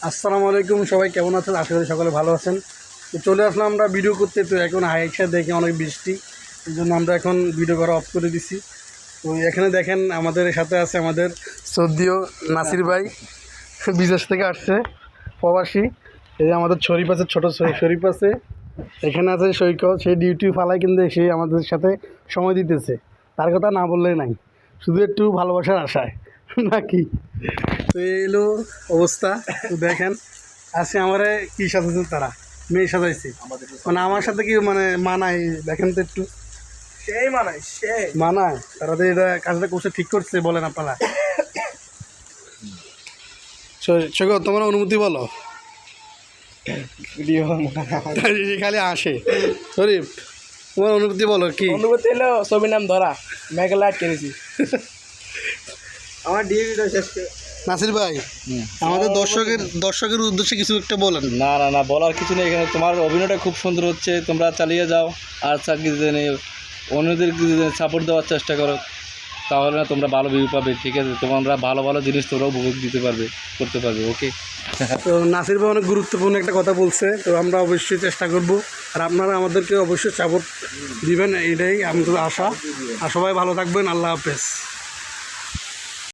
আসসালামু আলাইকুম, সবাই কেমন আছেন? আশা করি সকলে ভালো আছেন। তো চলে আসলাম আমরা ভিডিও করতে। তো এখন হাইকসা দেখে অনেক বৃষ্টি, এই জন্য আমরা এখন ভিডিও করা অফ করে দিছি। তো এখানে দেখেন আমাদের সাথে আছে আমাদের সৌদিও নাসির ভাই, বিদেশ থেকে আসছে প্রবাসী। এই যে আমাদের শরীফ আছে, ছোটো শরীফ আছে, এখানে আছে সৈকত। সেই ডিউটি ফালায় কিন্তু সে আমাদের সাথে সময় দিতেছে, তার কথা না বললেই নাই, শুধু একটু ভালোবাসার আশায় নাকি। তো এই এলো অবস্থা। তো দেখেন আজকে আমার কী সাজাচ্ছে, তারা মেয়ে সাজাইছে, মানে আমার সাথে কি মানে মানায় দেখেন তো একটু। সেই মানায় তারা তো এটা কাজটা করছে, ঠিক করছে বলেন আপনারা। সৈকত তোমার অনুমতি বলো। খালি আসে শরীফ, তোমার অনুমতি বলো কি? অনুভূতি এলো ছবির নাম ধরা, মেঘলা আটকেছি। আমার ডিউটিটা শেষ করে। নাসির ভাই, আমাদের দর্শকের উদ্দেশ্যে কিছু একটা বলেন। না না না, বলার কিছু নেই। এখানে তোমার অভিনয়টা খুব সুন্দর হচ্ছে, তোমরা চালিয়ে যাও। আর অন্যদেরকে সাপোর্ট দেওয়ার চেষ্টা করো, তাহলে না তোমরা ভালো ভিউ পাবে। ঠিক আছে, তোমরা ভালো ভালো জিনিস তোমরাও উপভোগ দিতে পারবে, করতে পারবে। ওকে। তো নাসির ভাই অনেক গুরুত্বপূর্ণ একটা কথা বলছে, তো আমরা অবশ্যই চেষ্টা করব, আর আপনারা আমাদেরকে অবশ্যই সাপোর্ট দিবেন, এটাই আমাদের আশা। আর সবাই ভালো থাকবেন। আল্লাহ হাফেজ।